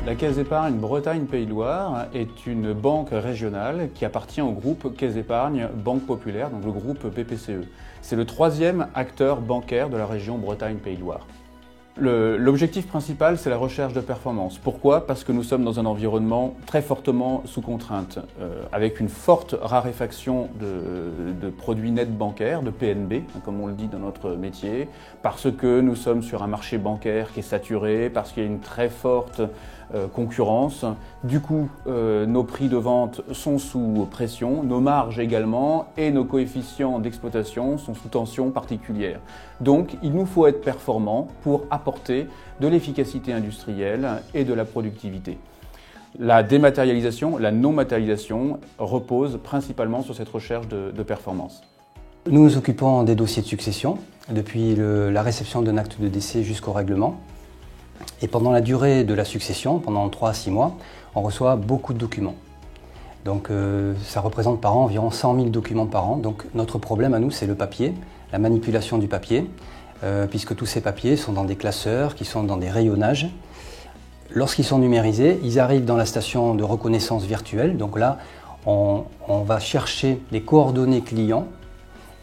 La Caisse d'épargne Bretagne-Pays de Loire est une banque régionale qui appartient au groupe Caisse d'épargne Banque Populaire, donc le groupe BPCE. C'est le troisième acteur bancaire de la région Bretagne-Pays de Loire. L'objectif principal, c'est la recherche de performance. Pourquoi? Parce que nous sommes dans un environnement très fortement sous contrainte, avec une forte raréfaction de produits nets bancaires, de PNB, comme on le dit dans notre métier, parce que nous sommes sur un marché bancaire qui est saturé, parce qu'il y a une très forte concurrence. Du coup, nos prix de vente sont sous pression, nos marges également, et nos coefficients d'exploitation sont sous tension particulière. Donc, il nous faut être performants pour apporter de l'efficacité industrielle et de la productivité. La dématérialisation, la non-matérialisation repose principalement sur cette recherche de performance. Nous nous occupons des dossiers de succession, depuis la réception d'un acte de décès jusqu'au règlement. Et pendant la durée de la succession, pendant 3 à 6 mois, on reçoit beaucoup de documents. Donc ça représente par an environ 100 000 documents par an. Donc notre problème à nous, c'est le papier, la manipulation du papier, puisque tous ces papiers sont dans des classeurs, qui sont dans des rayonnages. Lorsqu'ils sont numérisés, ils arrivent dans la station de reconnaissance virtuelle. Donc là, on va chercher les coordonnées clients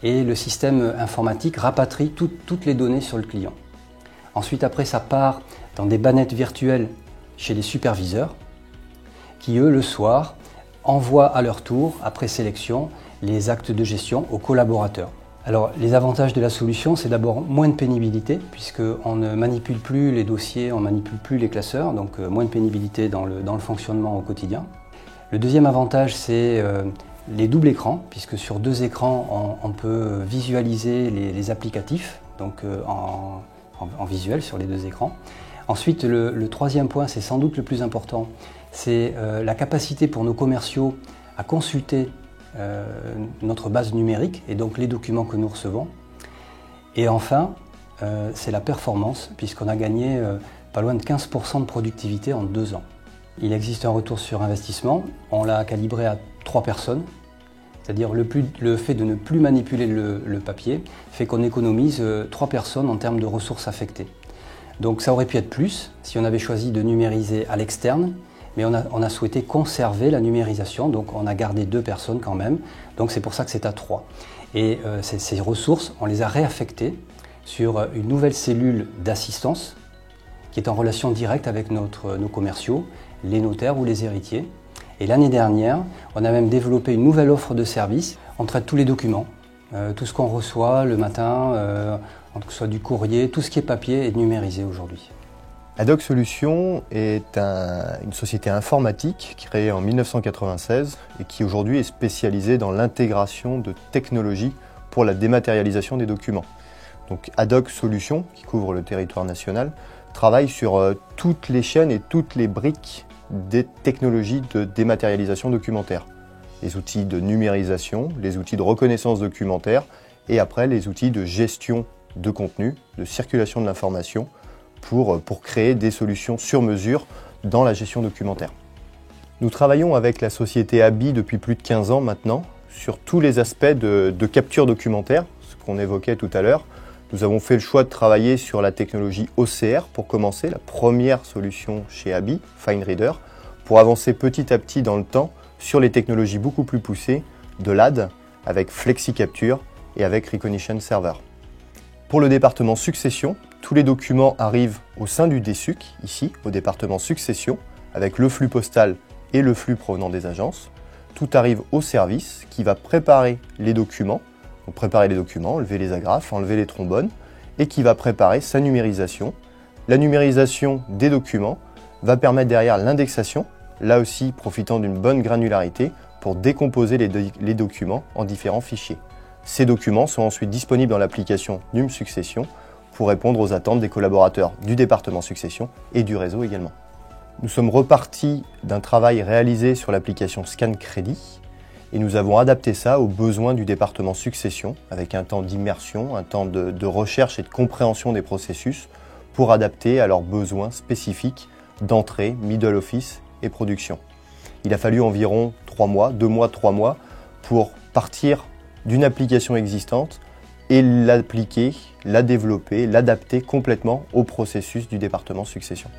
et le système informatique rapatrie toutes les données sur le client. Ensuite, après, ça part dans des bannettes virtuelles chez les superviseurs qui, eux, le soir, envoient à leur tour, après sélection, les actes de gestion aux collaborateurs. Alors, les avantages de la solution, c'est d'abord moins de pénibilité, puisqu'on ne manipule plus les dossiers, on ne manipule plus les classeurs, donc moins de pénibilité dans le fonctionnement au quotidien. Le deuxième avantage, c'est les doubles écrans, puisque sur 2 écrans, on peut visualiser les applicatifs, donc en visuel sur les 2 écrans. Ensuite, le troisième point, c'est sans doute le plus important, c'est la capacité pour nos commerciaux à consulter notre base numérique et donc les documents que nous recevons. Et enfin, c'est la performance, puisqu'on a gagné pas loin de 15% de productivité en 2 ans. Il existe un retour sur investissement, on l'a calibré à 3 personnes, c'est-à-dire le fait de ne plus manipuler le papier fait qu'on économise 3 personnes en termes de ressources affectées. Donc ça aurait pu être plus si on avait choisi de numériser à l'externe, mais on a souhaité conserver la numérisation, donc on a gardé 2 personnes quand même, donc c'est pour ça que c'est à 3. Et ces ressources, on les a réaffectées sur une nouvelle cellule d'assistance qui est en relation directe avec nos commerciaux, les notaires ou les héritiers. Et l'année dernière, on a même développé une nouvelle offre de service. On traite tous les documents, tout ce qu'on reçoit le matin, que ce soit du courrier, tout ce qui est papier est numérisé aujourd'hui. Adoc Solutions est une société informatique créée en 1996 et qui aujourd'hui est spécialisée dans l'intégration de technologies pour la dématérialisation des documents. Donc Adoc Solutions, qui couvre le territoire national, travaille sur toutes les chaînes et toutes les briques des technologies de dématérialisation documentaire. Les outils de numérisation, les outils de reconnaissance documentaire et après les outils de gestion de contenu, de circulation de l'information pour créer des solutions sur mesure dans la gestion documentaire. Nous travaillons avec la société ABI depuis plus de 15 ans maintenant sur tous les aspects de capture documentaire, ce qu'on évoquait tout à l'heure. Nous avons fait le choix de travailler sur la technologie OCR pour commencer, la première solution chez ABI, FineReader, pour avancer petit à petit dans le temps sur les technologies beaucoup plus poussées de l'AD avec FlexiCapture et avec Recognition Server. Pour le département succession, tous les documents arrivent au sein du DSUC, ici, au département succession, avec le flux postal et le flux provenant des agences. Tout arrive au service qui va préparer les documents, enlever les agrafes, enlever les trombones, et qui va préparer sa numérisation. La numérisation des documents va permettre derrière l'indexation, là aussi profitant d'une bonne granularité pour décomposer les documents en différents fichiers. Ces documents sont ensuite disponibles dans l'application NUM Succession pour répondre aux attentes des collaborateurs du département succession et du réseau également. Nous sommes repartis d'un travail réalisé sur l'application Scan Crédit et nous avons adapté ça aux besoins du département succession avec un temps d'immersion, un temps de recherche et de compréhension des processus pour adapter à leurs besoins spécifiques d'entrée, middle office et production. Il a fallu environ 3 mois, 2 mois, 3 mois pour partir d'une application existante et l'appliquer, la développer, l'adapter complètement au processus du département succession.